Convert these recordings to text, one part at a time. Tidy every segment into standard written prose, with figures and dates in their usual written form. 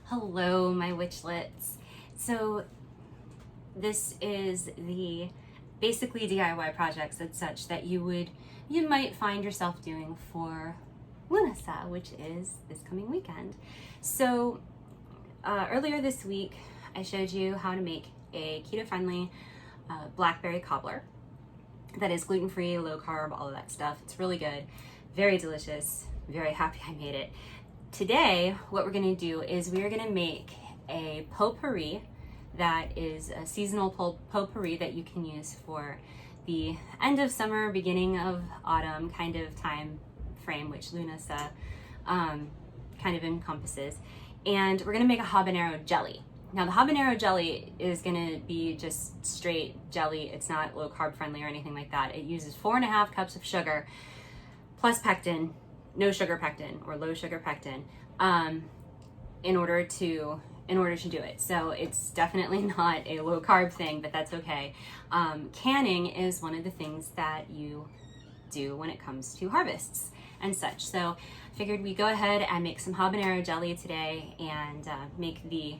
Hello, my witchlets. So this is the basically DIY projects and such that you might find yourself doing for Lughnasadh, which is this coming weekend. So earlier this week, I showed you how to make a keto-friendly blackberry cobbler that is gluten-free, low carb, all of that stuff. It's really good, very delicious, very happy I made it. Today, what we're gonna do is we're gonna make a potpourri that is a seasonal potpourri that you can use for the end of summer, beginning of autumn kind of time frame, which Lughnasadh kind of encompasses. And we're gonna make a habanero jelly. Now the habanero jelly is gonna be just straight jelly. It's not low carb friendly or anything like that. It uses 4.5 cups of sugar plus pectin, no sugar pectin or low sugar pectin, in order to do it. So it's definitely not a low carb thing, but that's okay. Canning is one of the things that you do when it comes to harvests and such. So I figured we go ahead and make some habanero jelly today and make the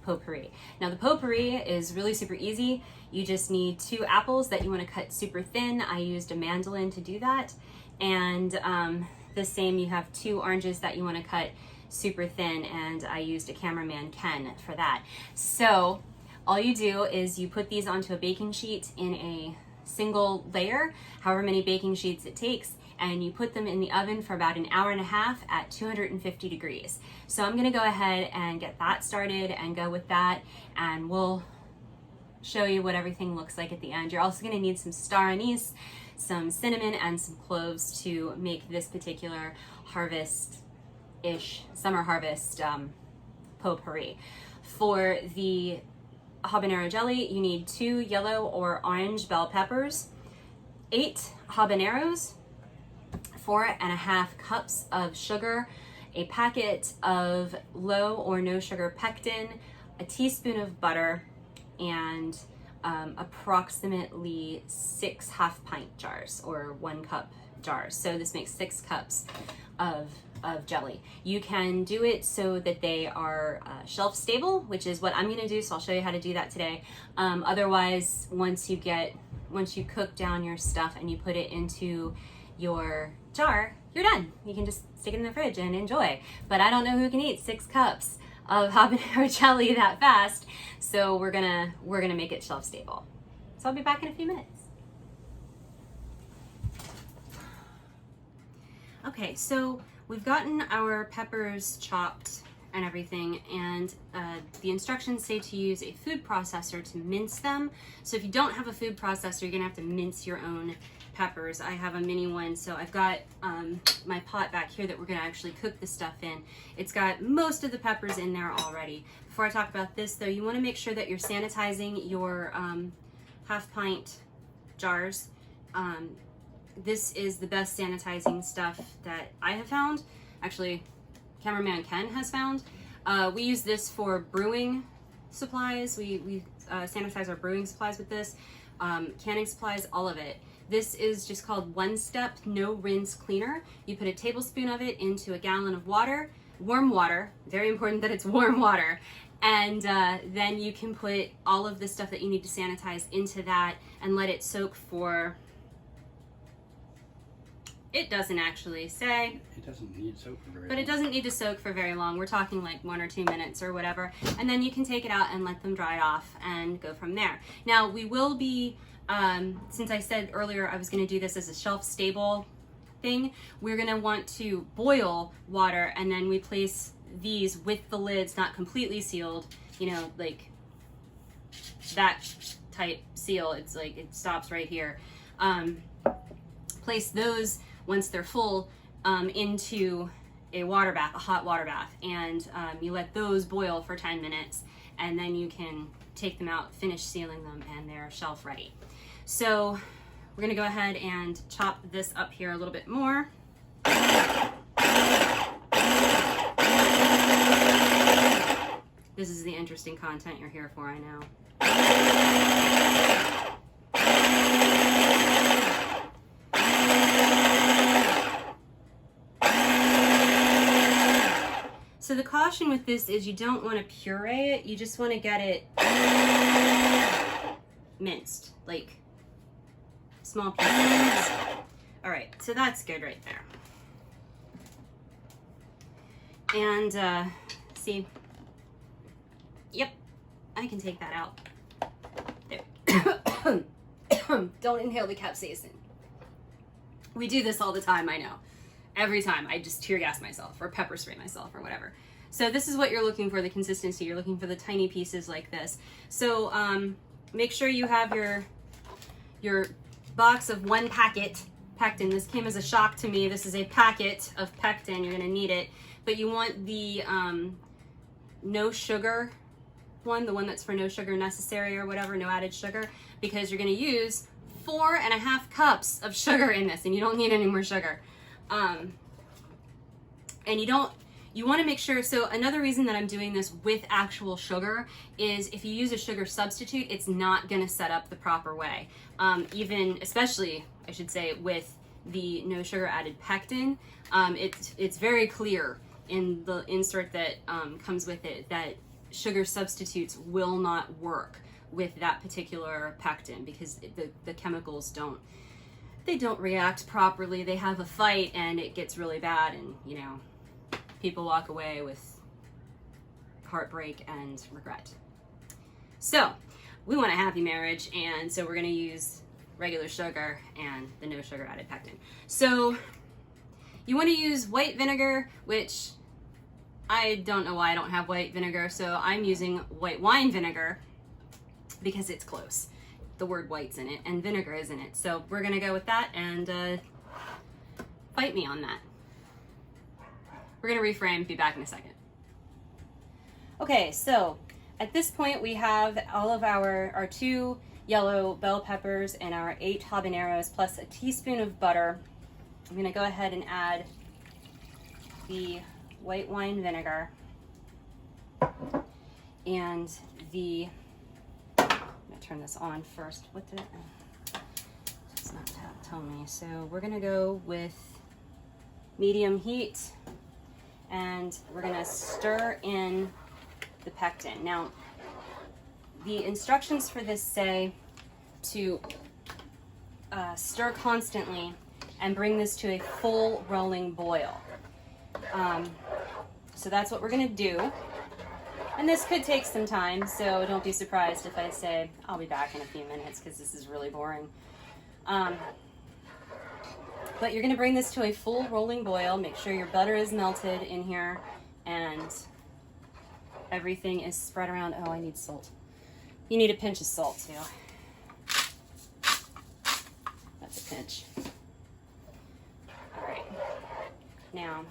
potpourri. Now the potpourri is really super easy. You just need 2 apples that you want to cut super thin. I used a mandolin to do that. And the same, you have 2 oranges that you want to cut super thin, and I used a Cameraman Ken for that. So all you do is you put these onto a baking sheet in a single layer, however many baking sheets it takes, and you put them in the oven for about 1.5 hours at 250 degrees. So I'm gonna go ahead and get that started and go with that, and we'll show you what everything looks like at the end. You're also gonna need some star anise, some cinnamon, and some cloves to make this particular harvest-ish, summer harvest potpourri. For the habanero jelly, you need 2 yellow or orange bell peppers, 8 habaneros, 4.5 cups of sugar, a packet of low or no sugar pectin, a teaspoon of butter, and approximately 6 half-pint jars or 1 cup jars. So this makes 6 cups of jelly. You can do it so that they are shelf stable, which is what I'm gonna do, so I'll show you how to do that today. Otherwise, once you cook down your stuff and you put it into your jar, you're done. You can just stick it in the fridge and enjoy. But I don't know who can eat 6 cups of habanero jelly that fast, so we're gonna make it shelf stable. So I'll be back in a few minutes. Okay, so we've gotten our peppers chopped and everything, and the instructions say to use a food processor to mince them. So if you don't have a food processor, you're gonna have to mince your own peppers. I have a mini one, so I've got my pot back here that we're gonna actually cook the stuff in. It's got most of the peppers in there already. Before I talk about this though, you wanna make sure that you're sanitizing your half-pint jars. This is the best sanitizing stuff that I have found. Actually, Cameraman Ken has found. We use this for brewing supplies. We sanitize our brewing supplies with this. Canning supplies, all of it. This is just called One Step No Rinse Cleaner. You put a tablespoon of it into a gallon of water, warm water, very important that it's warm water, and then you can put all of the stuff that you need to sanitize into that and let it soak for, it doesn't actually say. It doesn't need to soak for very long. But it doesn't need to soak for very long. We're talking like 1 or 2 minutes or whatever. And then you can take it out and let them dry off and go from there. Now we will be, since I said earlier I was gonna do this as a shelf stable thing, we're gonna want to boil water, and then we place these with the lids not completely sealed, you know, like that type seal. It's like, it stops right here. Place those once they're full into a water bath, a hot water bath, and you let those boil for 10 minutes, and then you can take them out, finish sealing them, and they're shelf ready. So we're gonna go ahead and chop this up here a little bit more. This is the interesting content you're here for, I know. So So the caution with this is you don't want to puree it, you just want to get it minced, like small pieces. All right, so that's good right there. And see, yep, I can take that out. There. Don't inhale the capsaicin. We do this all the time, I know. Every time I just tear gas myself or pepper spray myself or whatever. So this is what you're looking for, the consistency. You're looking for the tiny pieces like this. So make sure you have your box of 1 packet pectin. This came as a shock to me. This is a packet of pectin. You're gonna need it. But you want the no sugar one, the one that's for no sugar necessary or whatever, no added sugar, because you're gonna use 4.5 cups of sugar in this, and you don't need any more sugar. And you want to make sure, so another reason that I'm doing this with actual sugar is if you use a sugar substitute, it's not going to set up the proper way. Especially, I should say, with the no sugar added pectin, it's very clear in the insert that comes with it that sugar substitutes will not work with that particular pectin because the chemicals don't react properly. They have a fight and it gets really bad, and you know, people walk away with heartbreak and regret. So we want a happy marriage, and so we're going to use regular sugar and the no sugar added pectin. So you want to use white vinegar, which I don't know why I don't have white vinegar, so I'm using white wine vinegar because it's close. The word white's in it and vinegar is in it. So we're gonna go with that, and fight me on that. We're gonna reframe, be back in a second. Okay, so at this point we have all of our 2 yellow bell peppers and our 8 habaneros plus a teaspoon of butter. I'm gonna go ahead and add the white wine vinegar and the, I'm gonna turn this on first. What did it's not tell me. So we're gonna go with medium heat, and we're gonna stir in the pectin. Now, the instructions for this say to stir constantly and bring this to a full rolling boil. So that's what we're gonna do. And this could take some time, so don't be surprised if I say I'll be back in a few minutes because this is really boring. But you're gonna bring this to a full rolling boil. Make sure your butter is melted in here and everything is spread around. Oh, I need salt. You need a pinch of salt too. That's a pinch. All right, now,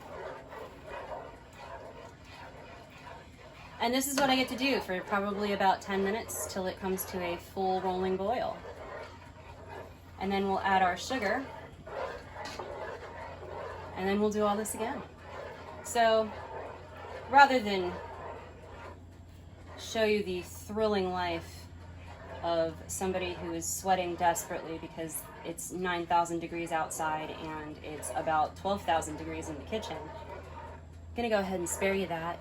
and this is what I get to do for probably about 10 minutes till it comes to a full rolling boil. And then we'll add our sugar, and then we'll do all this again. So rather than show you the thrilling life of somebody who is sweating desperately because it's 9,000 degrees outside and it's about 12,000 degrees in the kitchen, I'm gonna go ahead and spare you that,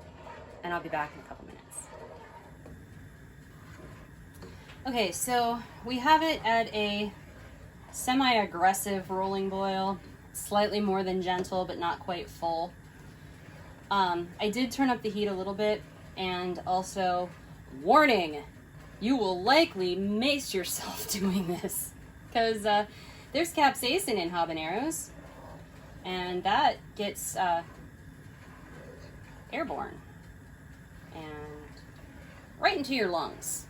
and I'll be back in a couple minutes. Okay, so we have it at a semi-aggressive rolling boil, slightly more than gentle, but not quite full. I did turn up the heat a little bit, and also, warning, you will likely mace yourself doing this, because there's capsaicin in habaneros, and that gets airborne and right into your lungs,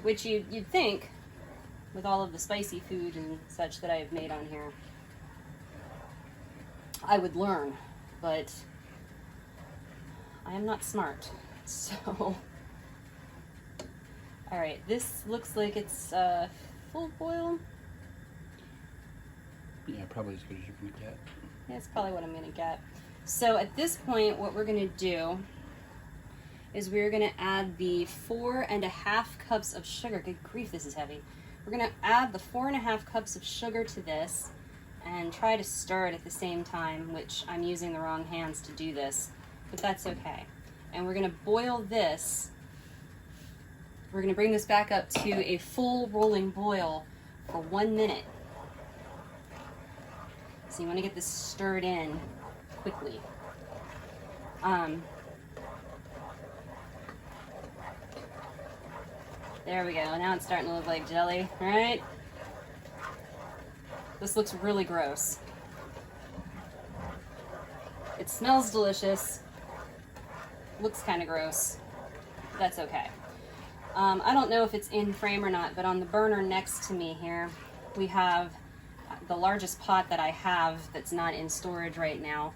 which you'd think, with all of the spicy food and such that I have made on here, I would learn, but I am not smart. So, all right, this looks like it's full boil. Yeah, probably as good as you're gonna get. Yeah, that's probably what I'm gonna get. So at this point, what we're gonna do is we're gonna add the 4.5 cups of sugar. Good grief, this is heavy. We're gonna add the 4.5 cups of sugar to this and try to stir it at the same time, which I'm using the wrong hands to do this. but that's okay. And we're gonna boil this. We're gonna bring this back up to a full rolling boil for 1 minute. So you wanna get this stirred in quickly. There we go, now it's starting to look like jelly, all right? This looks really gross. It smells delicious. Looks kind of gross. That's okay. I don't know if it's in frame or not, but on the burner next to me here, we have the largest pot that I have that's not in storage right now,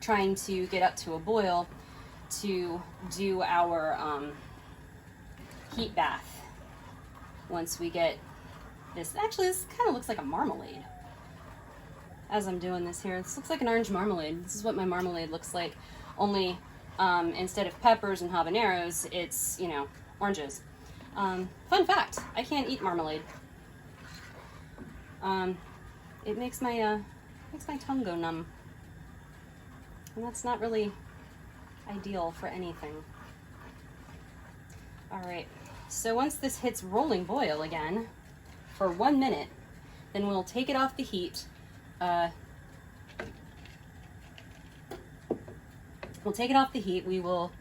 trying to get up to a boil to do our heat bath. Once we get this, actually this kind of looks like a marmalade. As I'm doing this here, this looks like an orange marmalade. This is what my marmalade looks like, only instead of peppers and habaneros, it's, you know, oranges. Fun fact, I can't eat marmalade. It makes my tongue go numb. And that's not really ideal for anything. All right, so once this hits rolling boil again for 1 minute, then we'll take it off the heat. We'll take it off the heat. We will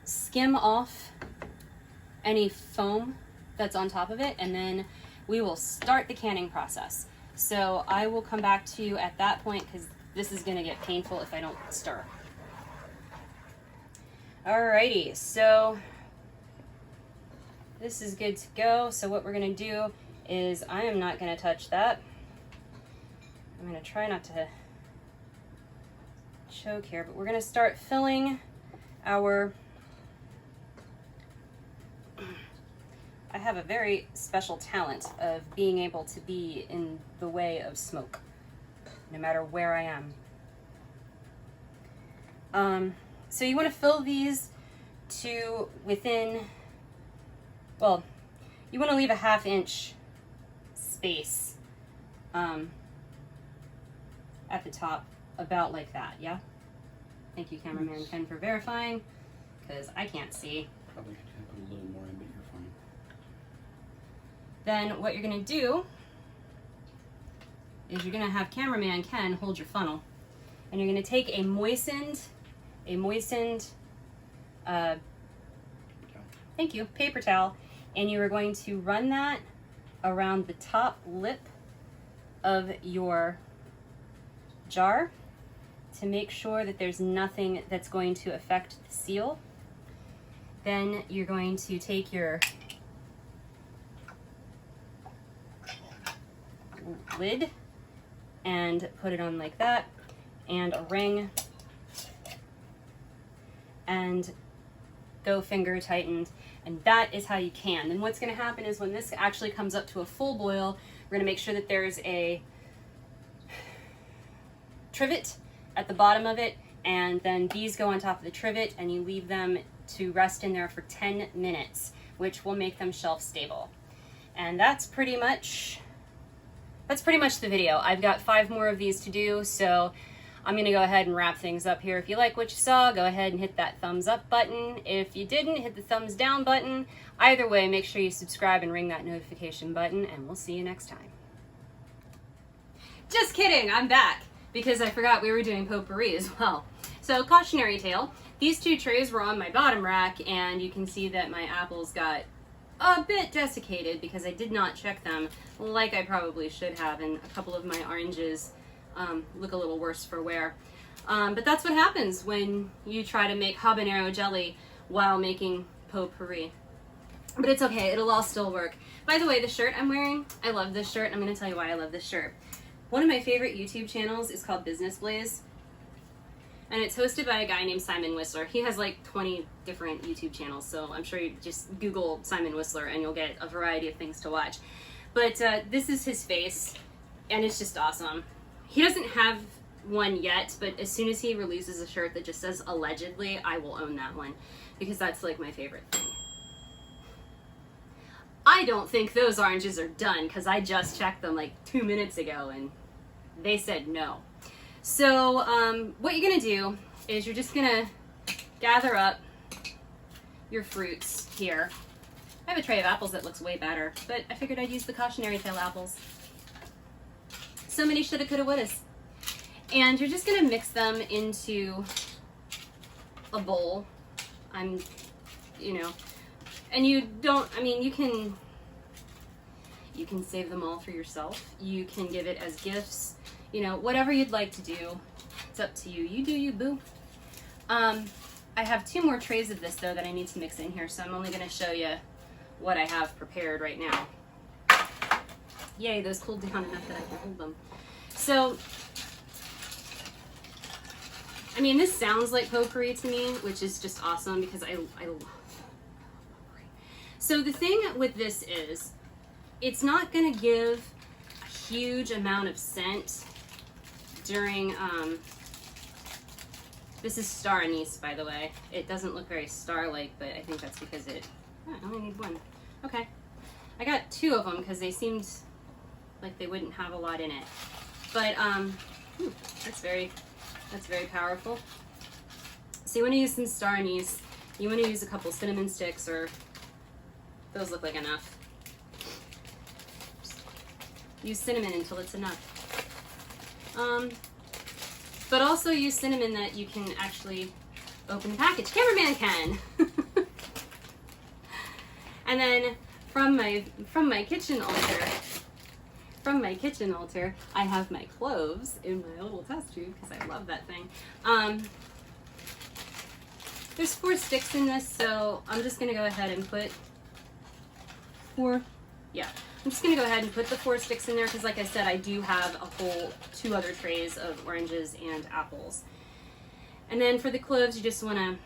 skim off any foam that's on top of it, and then we will start the canning process. So I will come back to you at that point because this is going to get painful if I don't stir. Alrighty, so this is good to go. So what we're going to do is I am not going to touch that. I'm going to try not to choke here, but we're going to start filling our... I have a very special talent of being able to be in the way of smoke, no matter where I am. So you want to fill these to within, well, you want to leave a 1/2 inch space at the top, about like that, yeah? Thank you, Cameraman Ken, for verifying, because I can't see. Probably could put a little more in, but you're fine. Then what you're going to do is you're going to have Cameraman Ken hold your funnel, and you're going to take a moistened thank you, paper towel, and you are going to run that around the top lip of your jar to make sure that there's nothing that's going to affect the seal. Then you're going to take your lid and put it on like that, and a ring, and go finger tightened, and that is how you can. And what's going to happen is when this actually comes up to a full boil, we're going to make sure that there's a trivet at the bottom of it, and then these go on top of the trivet, and you leave them to rest in there for 10 minutes, which will make them shelf stable. And that's pretty much the video. I've got 5 more of these to do, so I'm going to go ahead and wrap things up here. If you like what you saw, go ahead and hit that thumbs up button. If you didn't, hit the thumbs down button. Either way, make sure you subscribe and ring that notification button, and we'll see you next time. Just kidding, I'm back, because I forgot we were doing potpourri as well. So, cautionary tale, these 2 trays were on my bottom rack, and you can see that my apples got a bit desiccated because I did not check them like I probably should have, and a couple of my oranges look a little worse for wear. But that's what happens when you try to make habanero jelly while making potpourri. But it's okay, it'll all still work. By the way, the shirt I'm wearing, I love this shirt, and I'm going to tell you why I love this shirt. One of my favorite YouTube channels is called Business Blaze, and it's hosted by a guy named Simon Whistler. He has like 20 different YouTube channels, so I'm sure you just Google Simon Whistler and you'll get a variety of things to watch. But this is his face, and it's just awesome. He doesn't have one yet, but as soon as he releases a shirt that just says allegedly, I will own that one, because that's like my favorite thing. I don't think those oranges are done, because I just checked them like 2 minutes ago and they said no. So what you're gonna do is you're just gonna gather up your fruits here. I have a tray of apples that looks way better, but I figured I'd use the cautionary tale apples. So many shoulda, coulda, wouldas. And you're just gonna mix them into a bowl. You know, and you don't, I mean, you can save them all for yourself. You can give it as gifts, you know, whatever you'd like to do. It's up to you. You do you, boo. I have 2 more trays of this though that I need to mix in here, so I'm only gonna show you what I have prepared right now. Yay, those cooled down enough that I can hold them. So, I mean, this sounds like potpourri to me, which is just awesome because I love potpourri. So the thing with this is, it's not going to give a huge amount of scent during, this is star anise, by the way. It doesn't look very star-like, but I think that's because I only need 1. Okay. I got 2 of them because they seemed like they wouldn't have a lot in it. But, that's very powerful. So you want to use some star anise. You want to use a couple cinnamon sticks, or those look like enough. Just use cinnamon until it's enough. But also use cinnamon that you can actually open the package. Cameraman Ken! And then from my kitchen altar, I have my cloves in my little test tube because I love that thing. There's 4 sticks in this, so I'm just gonna go ahead and put 4. Yeah, I'm just gonna go ahead and put the 4 sticks in there because, like I said, I do have a whole 2 other trays of oranges and apples. And then for the cloves, you just wanna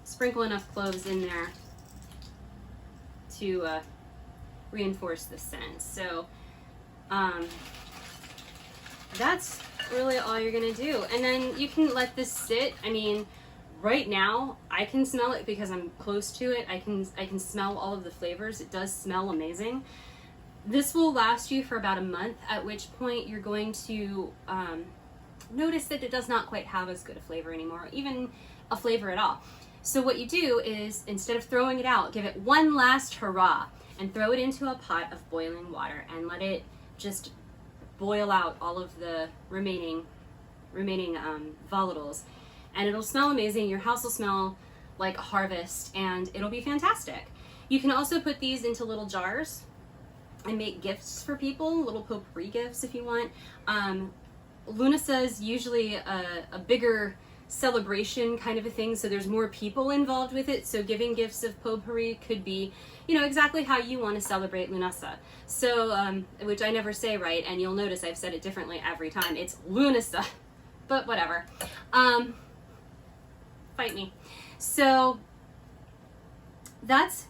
sprinkle enough cloves in there to reinforce the scent. So that's really all you're gonna do. And then you can let this sit. I mean, right now I can smell it because I'm close to it. I can smell all of the flavors. It does smell amazing. This will last you for about a month, at which point you're going to notice that it does not quite have as good a flavor anymore, even a flavor at all. So what you do is, instead of throwing it out, give it one last hurrah and throw it into a pot of boiling water and let it just boil out all of the remaining volatiles, and it'll smell amazing. Your house will smell like a harvest, and it'll be fantastic. You can also put these into little jars and make gifts for people, little potpourri gifts if you want. Lughnasadh's usually a bigger celebration kind of a thing, so there's more people involved with it, so giving gifts of potpourri could be, you know, exactly how you want to celebrate Lughnasadh. So, which I never say right, and you'll notice I've said it differently every time. It's Lughnasadh, but whatever. Fight me. So that's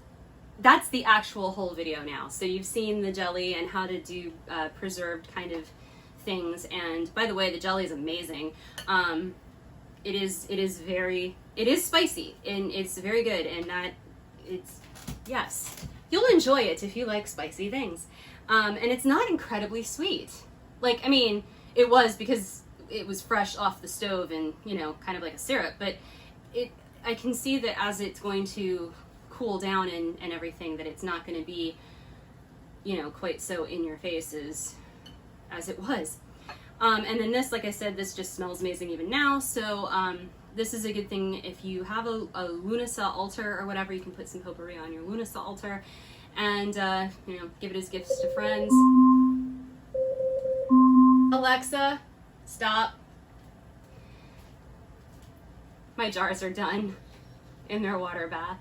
the actual whole video now. So you've seen the jelly and how to do preserved kind of things, and by the way, the jelly is amazing. It is spicy, and it's very good, and yes, you'll enjoy it if you like spicy things. And it's not incredibly sweet. Like, I mean, it was because it was fresh off the stove and, you know, kind of like a syrup, but I can see that as it's going to cool down and everything, that it's not going to be, you know, quite so in your face as it was. And then this, like I said, this just smells amazing even now. So this is a good thing if you have a Lughnasadh altar or whatever. You can put some potpourri on your Lughnasadh altar and, you know, give it as gifts to friends. Alexa, stop. My jars are done in their water bath.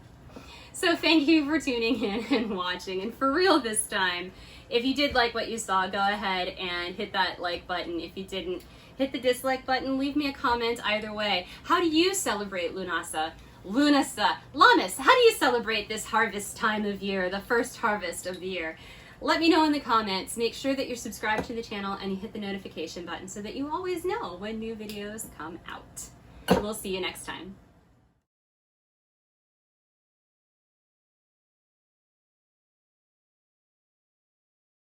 So thank you for tuning in and watching. And for real this time, if you did like what you saw, go ahead and hit that like button. If you didn't, hit the dislike button. Leave me a comment either way. How do you celebrate Lughnasadh? Lammas, how do you celebrate this harvest time of year, the first harvest of the year? Let me know in the comments. Make sure that you're subscribed to the channel and you hit the notification button so that you always know when new videos come out. We'll see you next time.